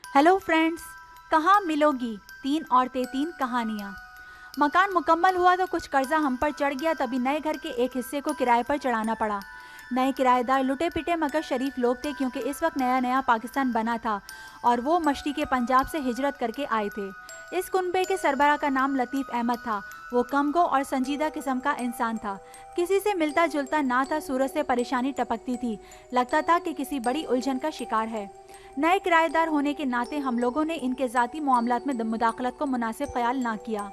Hello friends, कहाँ मिलोगी 3 औरतें 3 कहानियाँ। मकान मुकम्मल हुआ तो कुछ कर्जा हम पर चढ़ गया, तभी नए घर के एक हिस्से को किराए पर चढ़ाना पड़ा। नए किराएदार लुटे पिटे मगर शरीफ लोग थे, क्योंकि इस वक्त नया नया पाकिस्तान बना था और वो मशरक़ी पंजाब से हिजरत करके आए थे। इस कुनबे के सरबराह का नाम लतीफ़ अहमद था। वो कमगो और संजीदा किस्म का इंसान था। किसी से मिलता जुलता ना था। सूरज से परेशानी टपकती थी। लगता था कि किसी बड़ी उलझन का शिकार है। नए किराएदार होने के नाते हम लोगों ने इनके ज़ाती मामलात में मुदाखलत को मुनासिब ख्याल ना किया।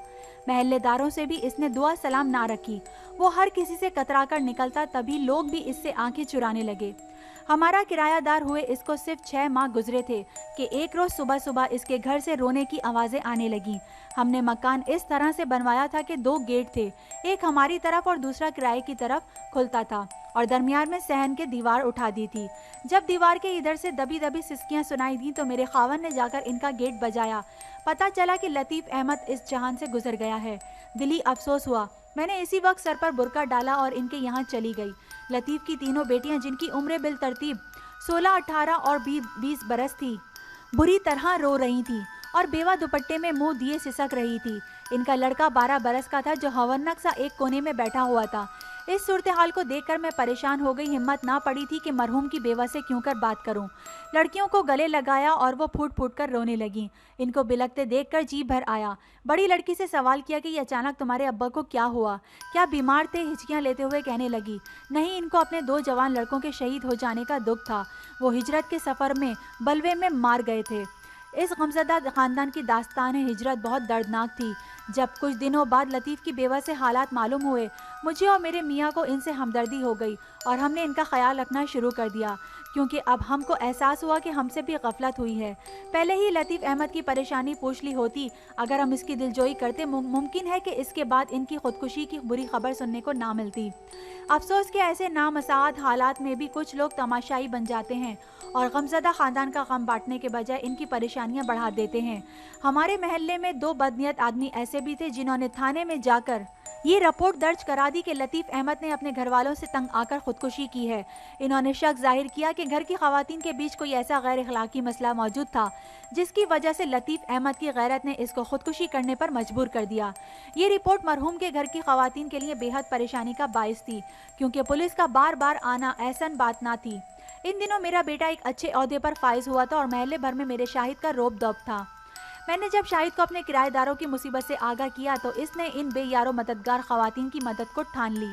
महल्लेदारों से भी इसने दुआ सलाम ना रखी। वो हर किसी से कतरा कर निकलता, तभी लोग भी इससे आंखें चुराने लगे। हमारा किरायादार हुए इसको सिर्फ 6 माह गुजरे थे कि एक रोज़ सुबह सुबह इसके घर से रोने की आवाज़ें आने लगीं। हमने मकान इस तरह से बनवाया था कि 2 गेट थे, एक हमारी तरफ और दूसरा किराए की तरफ खुलता था, और दरमियान में सहन के दीवार उठा दी थी। जब दीवार के इधर से दबी दबी सिसकियां सुनाई दी तो मेरे खावन ने जाकर इनका गेट बजाया। पता चला कि लतीफ़ अहमद इस जहान से गुजर गया है। दिली अफसोस हुआ। मैंने इसी वक्त सर पर बुरका डाला और इनके यहाँ चली गई। लतीफ़ की तीनों बेटियां, जिनकी उम्र बिल तरतीब 16, 18 और 20 बरस थी, बुरी तरह रो रही थी और बेवा दुपट्टे में मुंह दिए सिसक रही थी। इनका लड़का 12 बरस का था, जो हवन्नक सा एक कोने में बैठा हुआ था। इस सूरत हाल को देखकर मैं परेशान हो गई। हिम्मत ना पड़ी थी कि मरहूम की बेवा से क्यों कर बात करूं। लड़कियों को गले लगाया और वो फूट फूट कर रोने लगी। इनको बिलखते देखकर जी भर आया। बड़ी लड़की से सवाल किया कि ये अचानक तुम्हारे अब्बा को क्या हुआ, क्या बीमार थे? हिचकियां लेते हुए कहने लगी, नहीं, इनको अपने 2 जवान लड़कों के शहीद हो जाने का दुख था। वो हिजरत के सफ़र में बलवे में मार गए थे। इस गमज़दा ख़ानदान की दास्तान हिजरत बहुत दर्दनाक थी। जब कुछ दिनों बाद लतीफ़ की बेवा से हालात मालूम हुए, मुझे और मेरे मियाँ को इनसे हमदर्दी हो गई और हमने इनका ख्याल रखना शुरू कर दिया, क्योंकि अब हमको एहसास हुआ कि हमसे भी गफलत हुई है। पहले ही लतीफ़ अहमद की परेशानी पूछ ली होती। अगर हम इसकी दिलजोई करते, मुमकिन है कि इसके बाद इनकी खुदकुशी की बुरी खबर सुनने को ना मिलती। अफसोस के ऐसे नामसात हालात में भी कुछ लोग तमाशाई बन जाते हैं और गमज़दा ख़ानदान का गम बांटने के बजाय इनकी परेशानियां बढ़ा देते हैं। हमारे महल्ले में 2 बदनीयत आदमी ऐसे भी थे, जिन्होंने थाने में जाकर ये रिपोर्ट दर्ज करा दी कि लतीफ़ अहमद ने अपने घर वालों से तंग आकर खुदकुशी की है। इन्होंने शक जाहिर किया कि घर की खवातीन के बीच कोई ऐसा गैर इखलाकी मसला मौजूद था, जिसकी वजह से लतीफ़ अहमद की गैरत ने इसको खुदकुशी करने पर मजबूर कर दिया। ये रिपोर्ट मरहूम के घर की खवातीन के लिए बेहद परेशानी का बायस थी, क्योंकि पुलिस का बार बार आना एहसन बात ना थी। इन दिनों मेरा बेटा एक अच्छे ओहदे पर फाइज हुआ था और महल्ले भर में मेरे शाहिद का रोब दौब था। मैंने जब शाहिद को अपने किराएदारों की मुसीबत से आगाह किया तो इसने इन बेयारो मददगार खवातीन की मदद को ठान ली।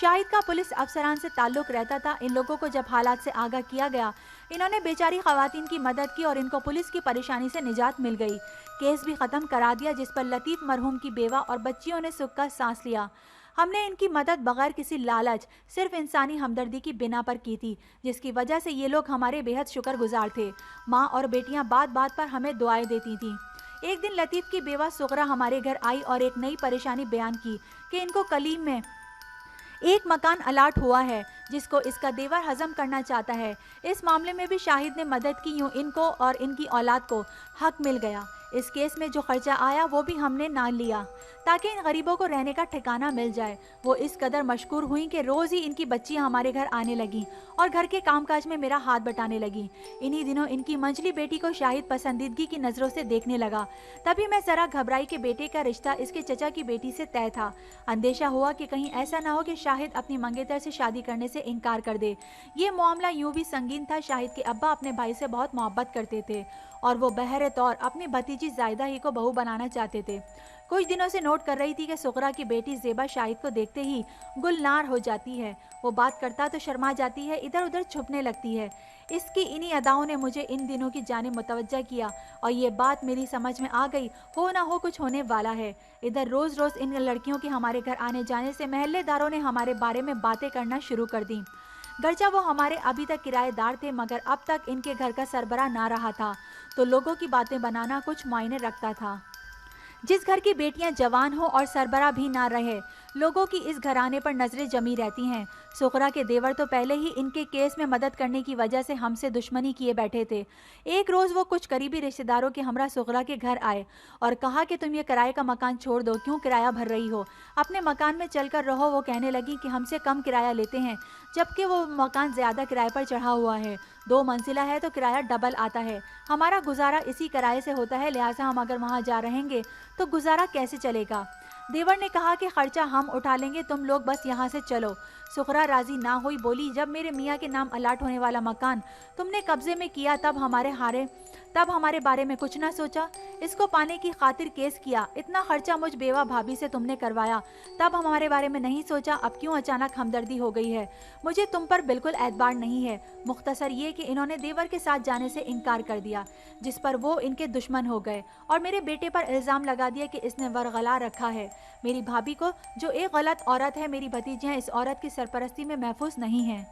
शाहिद का पुलिस अफसरान से ताल्लुक रहता था। इन लोगों को जब हालात से आगाह किया गया, इन्होंने बेचारी खवातीन की मदद की और इनको पुलिस की परेशानी से निजात मिल गई। केस भी ख़त्म करा दिया, जिस पर लतीफ़, मरहूम की बेवा और बच्चियों ने सुख का सांस लिया। हमने इनकी मदद बगैर किसी लालच, सिर्फ इंसानी हमदर्दी की बिना पर की थी, जिसकी वजह से ये लोग हमारे बेहद शुक्रगुजार थे। माँ और बेटियाँ बात बात पर हमें दुआएं देती थीं। एक दिन लतीफ़ की बेवा सुगरा हमारे घर आई और एक नई परेशानी बयान की कि इनको कलीम में एक मकान अलाट हुआ है, जिसको इसका देवर हजम करना चाहता है। इस मामले में भी शाहिद ने मदद की। यूँ इनको और इनकी औलाद को हक मिल गया। इस केस में जो खर्चा आया वो भी हमने ना लिया, ताकि इन गरीबों को रहने का ठिकाना मिल जाए। वो इस कदर मशकूर हुई कि रोज़ ही इनकी बच्चियां हमारे घर आने लगीं और घर के कामकाज में मेरा हाथ बटाने लगीं। इन्हीं दिनों इनकी मंझली बेटी को शाहिद पसंदीदगी की नज़रों से देखने लगा। तभी मैं ज़रा घबराई कि बेटे का रिश्ता इसके चचा की बेटी से तय था। अंदेशा हुआ कि कहीं ऐसा ना हो कि शाहिद अपनी मंगेतर से शादी करने से इनकार कर दे। ये मामला यूँ भी संगीन था। शाहिद के अब्बा अपने भाई से बहुत मोहब्बत करते थे और वो बहरे तौर अपनी भतीजी जायदा ही को बहू बनाना चाहते थे। कुछ दिनों से नोट कर रही थी कि सुगरा की बेटी ज़ेबा शाहिद को देखते ही गुलनार हो जाती है। वो बात करता तो शर्मा जाती है, इधर उधर छुपने लगती है। इसकी इन्हीं अदाओं ने मुझे इन दिनों की जानिब मुतवज्जा किया और ये बात मेरी समझ में आ गई, हो ना हो कुछ होने वाला है। इधर रोज़ रोज़ इन लड़कियों के हमारे घर आने जाने से महल्लेदारों ने हमारे बारे में बातें करना शुरू कर दी। गर्चा वो हमारे अभी तक किराएदार थे, मगर अब तक इनके घर का सरबराह ना रहा था, तो लोगों की बातें बनाना कुछ मायने रखता था। जिस घर की बेटियां जवान हो और सरबराह भी ना रहे, लोगों की इस घराने पर नजरें जमी रहती हैं। सुगरा के देवर तो पहले ही इनके केस में मदद करने की वजह से हमसे दुश्मनी किए बैठे थे। एक रोज वो कुछ करीबी रिश्तेदारों के हमरा सुगरा के घर आए और कहा कि तुम ये किराए का मकान छोड़ दो, क्यों किराया भर रही हो, अपने मकान में चलकर रहो। वो कहने लगी कि हमसे कम किराया लेते हैं, जबकि वो मकान ज्यादा किराए पर चढ़ा हुआ है। 2 मंजिला है तो किराया डबल आता है। हमारा गुजारा इसी किराए से होता है, लिहाजा हम अगर वहाँ जा रहेंगे तो गुजारा कैसे चलेगा। देवर ने कहा कि खर्चा हम उठा लेंगे, तुम लोग बस यहाँ से चलो। सुगरा राजी ना हुई, बोली जब मेरे मियाँ के नाम अलाट होने वाला मकान तुमने कब्जे में किया तब हमारे बारे में कुछ ना सोचा। इसको पाने की खातिर केस किया, इतना खर्चा मुझ बेवा भाभी से तुमने करवाया, तब हमारे बारे में नहीं सोचा। अब क्यों अचानक हमदर्दी हो गई है? मुझे तुम पर बिल्कुल एतबार नहीं है। मुख्तसर ये कि इन्होंने देवर के साथ जाने से इनकार कर दिया, जिस पर वो इनके दुश्मन हो गए और मेरे बेटे पर इल्ज़ाम लगा दिया कि इसने वरगला रखा है। मेरी भाभी को, जो एक गलत औरत है, मेरी भतीजियाँ इस औरत की सरपरस्ती में महफूज नहीं हैं।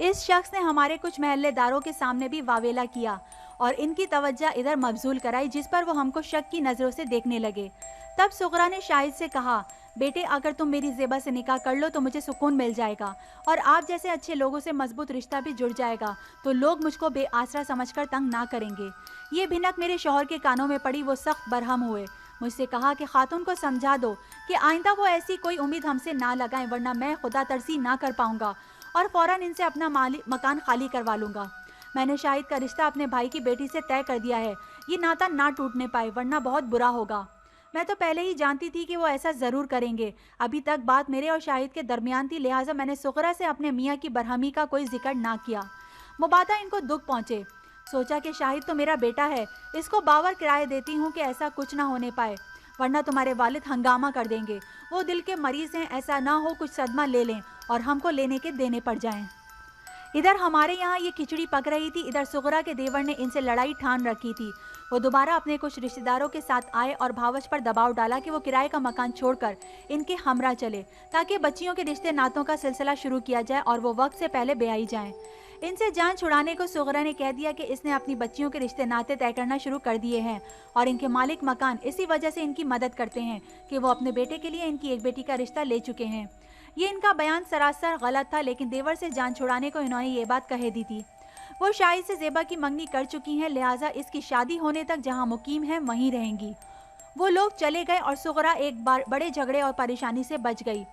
इस शख्स ने हमारे कुछ महल्लेदारों के सामने भी वावेला किया और इनकी तवज्जो इधर मबजूल कराई, जिस पर वो हमको शक की नज़रों से देखने लगे। तब सुगरा ने शाहिद से कहा, बेटे अगर तुम मेरी ज़ेबा से निकाह कर लो तो मुझे सुकून मिल जाएगा और आप जैसे अच्छे लोगों से मजबूत रिश्ता भी जुड़ जाएगा, तो लोग मुझको बेआसरा समझकर तंग ना करेंगे। ये भिनक मेरे शौहर के कानों में पड़ी। वो सख्त बरहम हुए। मुझसे कहा कि खातून को समझा दो कि आइंदा वो ऐसी कोई उम्मीद हमसे ना लगाएं, वरना मैं खुदा तरसी ना कर पाऊंगा और फौरन इनसे अपना मकान खाली करवा लूंगा। मैंने शाहिद का रिश्ता अपने भाई की बेटी से तय कर दिया है, ये नाता ना टूटने पाए, वरना बहुत बुरा होगा। मैं तो पहले ही जानती थी कि वो ऐसा ज़रूर करेंगे। अभी तक बात मेरे और शाहिद के दरमियान थी, लिहाजा मैंने सुगरा से अपने मियाँ की बरहमी का कोई जिक्र ना किया। मुबादा इनको दुख पहुँचे। सोचा कि शाहिद तो मेरा बेटा है, इसको बावर किराए देती हूँ कि ऐसा कुछ ना होने पाए, वरना तुम्हारे वालिद हंगामा कर देंगे। वो दिल के मरीज़ हैं, ऐसा ना हो कुछ सदमा ले लें और हमको लेने के देने पड़ जाएं। इधर हमारे यहाँ ये खिचड़ी पक रही थी, इधर सुगरा के देवर ने इनसे लड़ाई ठान रखी थी। वो दोबारा अपने कुछ रिश्तेदारों के साथ आए और भावच पर दबाव डाला कि वो किराए का मकान छोड़कर इनके हमरा चले, ताकि बच्चियों के रिश्ते नातों का सिलसिला शुरू किया जाए और वो वक्त से पहले ब्याही जाएं। इनसे जान छुड़ाने को सुगरा ने कह दिया कि इसने अपनी बच्चियों के रिश्ते नाते तय करना शुरू कर दिए हैं और इनके मालिक मकान इसी वजह से इनकी मदद करते हैं कि वो अपने बेटे के लिए इनकी एक बेटी का रिश्ता ले चुके हैं। ये इनका बयान सरासर गलत था, लेकिन देवर से जान छुड़ाने को इन्होंने ये बात कह दी थी। वो शाहिद से ज़ेबा की मंगनी कर चुकी हैं, लिहाजा इसकी शादी होने तक जहाँ मुकीम है वहीं रहेंगी। वो लोग चले गए और सुगरा एक बार बड़े झगड़े और परेशानी से बच गई।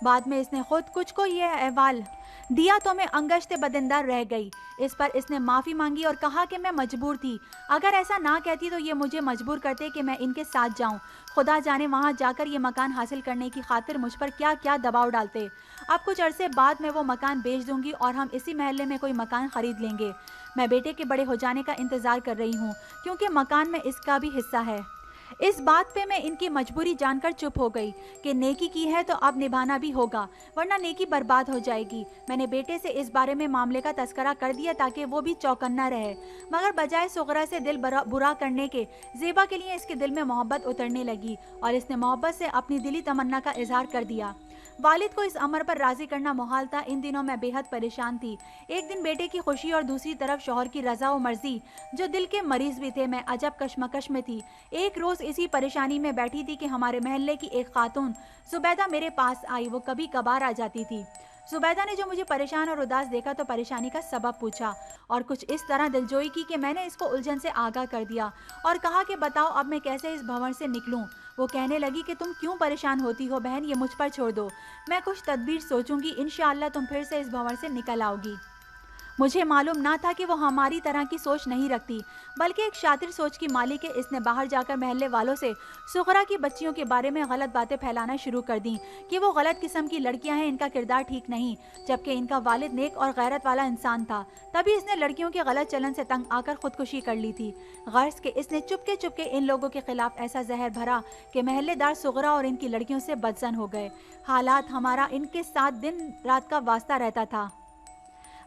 बाद में इसने खुद कुछ को यह अहवाल दिया तो मैं अंगश्त बदिंदार रह गई। इस पर इसने माफ़ी मांगी और कहा कि मैं मजबूर थी, अगर ऐसा ना कहती तो ये मुझे मजबूर करते कि मैं इनके साथ जाऊं। खुदा जाने वहां जाकर ये मकान हासिल करने की खातिर मुझ पर क्या क्या दबाव डालते। अब कुछ अरसे बाद मैं वो मकान बेच दूंगी और हम इसी महल्ले में कोई मकान खरीद लेंगे। मैं बेटे के बड़े हो जाने का इंतज़ार कर रही हूँ, क्योंकि मकान में इसका भी हिस्सा है। इस बात पे मैं इनकी मजबूरी जानकर चुप हो गई कि नेकी की है तो अब निभाना भी होगा, वरना नेकी बर्बाद हो जाएगी। मैंने बेटे से इस बारे में मामले का तस्करा कर दिया ताकि वो भी चौकन्ना रहे, मगर बजाय सुगरा से दिल बुरा करने के, ज़ेबा के लिए इसके दिल में मोहब्बत उतरने लगी और इसने मोहब्बत से अपनी दिली तमन्ना का इजहार कर दिया। वालिद को इस अमर पर राजी करना मुहाल था। इन दिनों मैं बेहद परेशान थी। एक दिन बेटे की खुशी और दूसरी तरफ शौहर की रजा व मर्जी, जो दिल के मरीज भी थे, मैं अजब कशमकश में थी। एक रोज़ इसी परेशानी में बैठी थी कि हमारे महल्ले की एक खातून जुबैदा मेरे पास आई। वो कभी कभार आ जाती थी। जुबैदा ने जो मुझे परेशान और उदास देखा तो परेशानी का सबब पूछा और कुछ इस तरह दिलजोई की कि मैंने इसको उलझन से आगाह कर दिया और कहा कि बताओ अब मैं कैसे इस भंवर से निकलूं। वो कहने लगी कि तुम क्यों परेशान होती हो बहन, ये मुझ पर छोड़ दो, मैं कुछ तदबीर सोचूंगी, इंशाअल्लाह तुम फिर से इस भंवर से निकल आओगी। मुझे मालूम ना था कि वो हमारी तरह की सोच नहीं रखती, बल्कि एक शातिर सोच की मालिक है। इसने बाहर जाकर महल्ले वालों से सुगरा की बच्चियों के बारे में गलत बातें फैलाना शुरू कर दी कि वो गलत किस्म की लड़कियां हैं, इनका किरदार ठीक नहीं, जबकि इनका वालिद नेक और गैरत वाला इंसान था। तभी इसने लड़कियों के गलत चलन से तंग आकर खुदकुशी कर ली थी। गर्ज के इसने चुपके चुपके इन लोगों के खिलाफ ऐसा जहर भरा कि महल्लेदार सुगरा और इनकी लड़कियों से बदजन हो गए। हमारा इनके साथ दिन रात का वास्ता रहता था।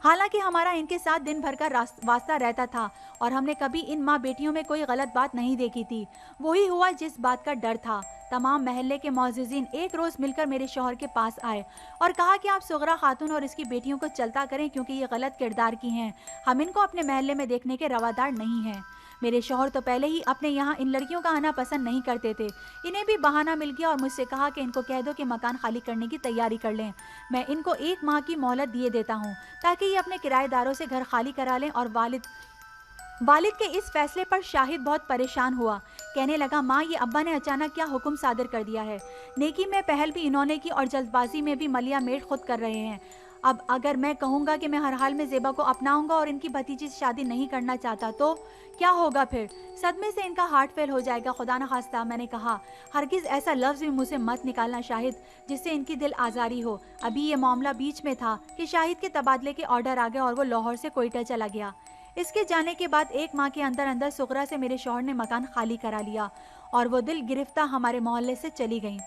हालांकि हमारा इनके साथ दिन भर का वास्ता रहता था और हमने कभी इन माँ बेटियों में कोई गलत बात नहीं देखी थी। वही हुआ जिस बात का डर था। तमाम महल्ले के मौजूदीन एक रोज़ मिलकर मेरे शौहर के पास आए और कहा कि आप सुगरा खातून और इसकी बेटियों को चलता करें, क्योंकि ये गलत किरदार की हैं, हम इनको अपने महल्ले में देखने के रवादार नहीं हैं। میرے شوہر تو پہلے ہی اپنے یہاں ان لڑکیوں کا آنا پسند نہیں کرتے تھے. انہیں بھی بہانہ مل گیا اور مجھ سے کہا کہ ان کو کہہ دو کہ مکان خالی کرنے کی تیاری کر لیں. میں ان کو 1 ماہ کی مہلت دیے دیتا ہوں تاکہ یہ اپنے کرایہ داروں سے گھر خالی کرا لیں. اور والد کے اس فیصلے پر شاہد بہت پریشان ہوا. کہنے لگا ماں یہ ابا نے اچانک کیا حکم صادر کر دیا ہے. نیکی میں پہل بھی انہوں نے کی اور جلد بازی میں بھی ملیا میٹ خود کر رہے ہیں. اب اگر میں کہوں گا کہ میں ہر حال میں زیبا کو اپناؤں گا اور ان کی بھتیجی سے شادی نہیں کرنا چاہتا تو کیا ہوگا پھر؟ صدمے سے ان کا ہارٹ فیل ہو جائے گا. خدا نخواستہ. میں نے کہا ہرگز ایسا لفظ بھی منہ سے مت نکالنا شاہد جس سے ان کی دل آزاری ہو. ابھی یہ معاملہ بیچ میں تھا کہ شاہد کے تبادلے کے آرڈر آ گئے اور وہ لاہور سے کوئٹہ چلا گیا. اس کے جانے کے بعد 1 ماہ کے اندر اندر سغرا سے میرے شوہر نے مکان خالی کرا لیا اور وہ دل گرفتہ ہمارے محلے سے چلی گئیں.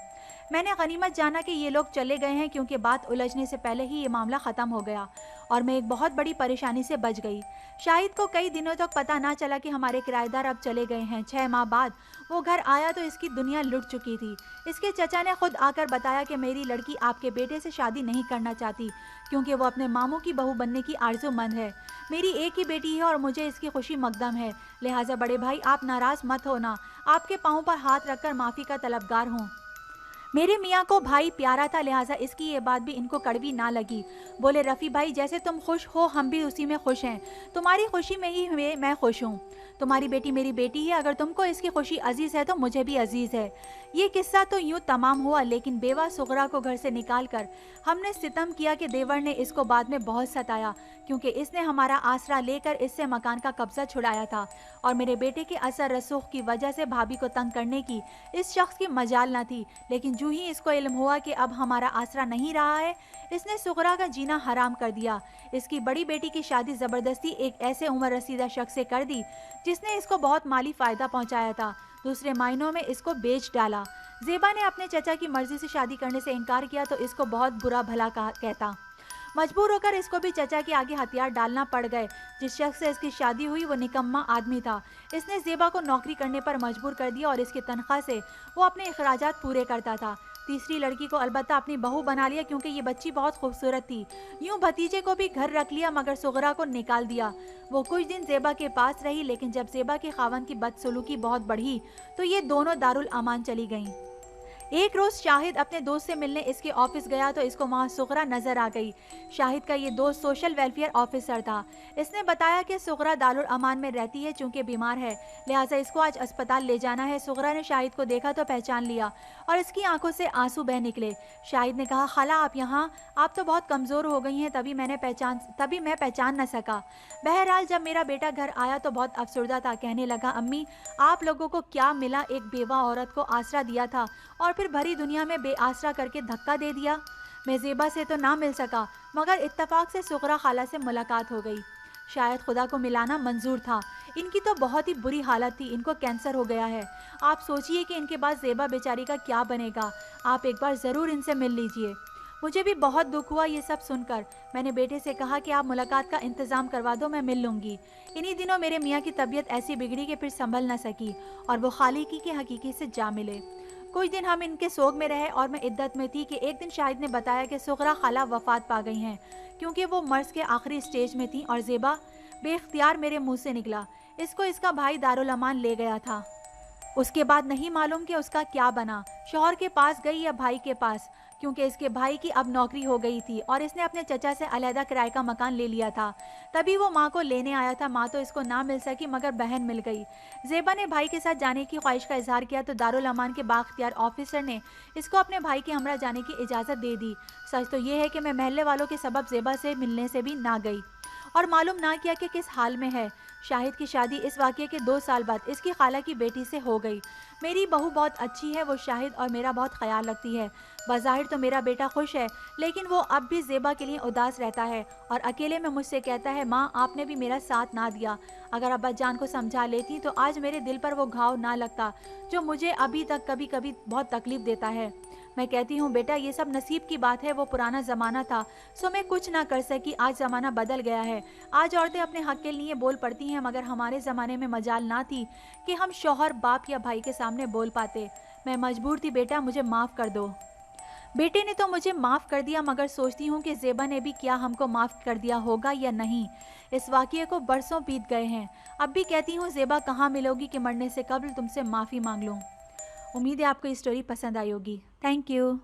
میں نے غنیمت جانا کہ یہ لوگ چلے گئے ہیں کیونکہ بات الجھنے سے پہلے ہی یہ معاملہ ختم ہو گیا اور میں ایک بہت بڑی پریشانی سے بچ گئی. شاہد کو کئی دنوں تک پتہ نہ چلا کہ ہمارے کرایہ دار اب چلے گئے ہیں. 6 ماہ بعد وہ گھر آیا تو اس کی دنیا لٹ چکی تھی. اس کے چچا نے خود آ کر بتایا کہ میری لڑکی آپ کے بیٹے سے شادی نہیں کرنا چاہتی کیونکہ وہ اپنے ماموں کی بہو بننے کی آرزو مند ہے. میری ایک ہی بیٹی ہے اور مجھے اس کی خوشی مقدم ہے. لہٰذا بڑے بھائی آپ ناراض مت ہونا. آپ کے پاؤں پر ہاتھ رکھ کر معافی کا طلبگار ہوں. میرے میاں کو بھائی پیارا تھا لہٰذا اس کی یہ بات بھی ان کو کڑوی نہ لگی. بولے رفیع بھائی جیسے تم خوش ہو ہم بھی اسی میں خوش ہیں. تمہاری خوشی میں ہی میں خوش ہوں. تمہاری بیٹی میری بیٹی ہے. اگر تم کو اس کی خوشی عزیز ہے تو مجھے بھی عزیز ہے. یہ قصہ تو یوں تمام ہوا لیکن بیوہ سغرا کو گھر سے نکال کر ہم نے ستم کیا کہ دیور نے اس کو بعد میں بہت ستایا کیونکہ اس نے ہمارا آسرا لے کر اس سے مکان کا قبضہ چھڑایا تھا اور میرے بیٹے کے اثر رسوخ کی وجہ سے بھابھی کو تنگ کرنے کی اس شخص کی مجال نہ تھی. لیکن جو ہی اس کو علم ہوا کہ اب ہمارا آسرا نہیں رہا ہے اس نے سغرا کا جینا حرام کر دیا. اس کی بڑی بیٹی کی شادی زبردستی ایک ایسے عمر رسیدہ شخص سے کر دی جس نے اس کو بہت مالی فائدہ پہنچایا تھا. دوسرے معنوں میں اس کو بیچ ڈالا. زیبا نے اپنے چچا کی مرضی سے شادی کرنے سے انکار کیا تو اس کو بہت برا بھلا کہتا. مجبور ہو کر اس کو بھی چچا کے آگے ہتھیار ڈالنا پڑ گئے. جس شخص سے اس کی شادی ہوئی وہ نکما آدمی تھا. اس نے زیبا کو نوکری کرنے پر مجبور کر دیا اور اس کی تنخواہ سے وہ اپنے اخراجات پورے کرتا تھا. تیسری لڑکی کو البتہ اپنی بہو بنا لیا کیونکہ یہ بچی بہت خوبصورت تھی. یوں بھتیجے کو بھی گھر رکھ لیا مگر سغرا کو نکال دیا. وہ کچھ دن زیبا کے پاس رہی لیکن جب زیبا کے خاوند کی بدسلوکی بہت بڑھی تو یہ دونوں دارالامان چلی گئیں. ایک روز شاہد اپنے دوست سے ملنے اس کے آفس گیا تو اس کو وہاں سغرا نظر آ گئی. شاہد کا یہ دوست سوشل ویلفیئر آفیسر تھا. اس نے بتایا کہ سغرا دارالامان میں رہتی ہے چونکہ بیمار ہے لہٰذا اس کو آج اسپتال لے جانا ہے. سغرا نے شاہد کو دیکھا تو پہچان لیا اور اس کی آنکھوں سے آنسو بہہ نکلے. شاہد نے کہا خالہ آپ یہاں؟ آپ تو بہت کمزور ہو گئی ہیں تبھی میں پہچان نہ سکا. بہرحال جب میرا بیٹا گھر آیا تو بہت افسردہ تھا. کہنے لگا امی آپ لوگوں کو کیا ملا؟ ایک بیوہ عورت کو آسرا دیا تھا اور پھر بھری دنیا میں بے آسرا کر کے دھکا دے دیا. میں زیبا سے تو نہ مل سکا مگر اتفاق سے سغرا خالہ سے ملاقات ہو گئی. شاید خدا کو ملانا منظور تھا. ان کی تو بہت ہی بری حالت تھی. ان کو کینسر ہو گیا ہے. آپ سوچئے کہ ان کے بعد زیبا بیچاری کا کیا بنے گا. آپ ایک بار ضرور ان سے مل لیجئے. مجھے بھی بہت دکھ ہوا یہ سب سن کر. میں نے بیٹے سے کہا کہ آپ ملاقات کا انتظام کروا دو میں مل لوں گی. انہی دنوں میرے میاں کی طبیعت ایسی بگڑی کہ پھر سنبھل نہ سکی اور وہ خالقی کے حقیقی سے جا ملے. کچھ دن ہم ان کے سوگ میں رہے اور میں عدت میں تھی کہ ایک دن شاہد نے بتایا کہ سغرا خالہ وفات پا گئی ہیں کیونکہ وہ مرض کے آخری سٹیج میں تھیں. اور زیبا بے اختیار میرے منہ سے نکلا. اس کو اس کا بھائی دارالامان لے گیا تھا. اس کے بعد نہیں معلوم کہ اس کا کیا بنا. شوہر کے پاس گئی یا بھائی کے پاس کیونکہ اس کے بھائی کی اب نوکری ہو گئی تھی اور اس نے اپنے چچا سے علیحدہ کرائے کا مکان لے لیا تھا. تبھی وہ ماں کو لینے آیا تھا. ماں تو اس کو نہ مل سکی مگر بہن مل گئی. زیبا نے بھائی کے ساتھ جانے کی خواہش کا اظہار کیا تو دارالامان کے بااختیار آفیسر نے اس کو اپنے بھائی کے ہمراہ جانے کی اجازت دے دی. سچ تو یہ ہے کہ میں محلے والوں کے سبب زیبا سے ملنے سے بھی نہ گئی اور معلوم نہ کیا کہ کس حال میں ہے. شاہد کی شادی اس واقعے کے 2 سال بعد اس کی خالہ کی بیٹی سے ہو گئی. میری بہو بہت اچھی ہے. وہ شاہد اور میرا بہت خیال رکھتی ہے. بظاہر تو میرا بیٹا خوش ہے لیکن وہ اب بھی زیبا کے لیے اداس رہتا ہے اور اکیلے میں مجھ سے کہتا ہے ماں آپ نے بھی میرا ساتھ نہ دیا. اگر ابا جان کو سمجھا لیتی تو آج میرے دل پر وہ گھاؤ نہ لگتا جو مجھے ابھی تک کبھی کبھی بہت تکلیف دیتا ہے. میں کہتی ہوں بیٹا یہ سب نصیب کی بات ہے. وہ پرانا زمانہ تھا سو میں کچھ نہ کر سکی. آج زمانہ بدل گیا ہے. آج عورتیں اپنے حق کے لیے بول پڑتی ہیں مگر ہمارے زمانے میں مجال نہ تھی کہ ہم شوہر باپ یا بھائی کے سامنے بول پاتے. میں مجبور تھی بیٹا مجھے معاف کر دو. बेटे ने तो मुझे माफ़ कर दिया, मगर सोचती हूँ कि ज़ेबा ने भी क्या हमको माफ़ कर दिया होगा या नहीं। इस वाक़ये को बरसों बीत गए हैं। अब भी कहती हूँ ज़ेबा कहाँ मिलोगी कि मरने से कब्ल तुमसे माफ़ी मांग लूँ। उम्मीद है आपको ये स्टोरी पसंद आई होगी। Thank you.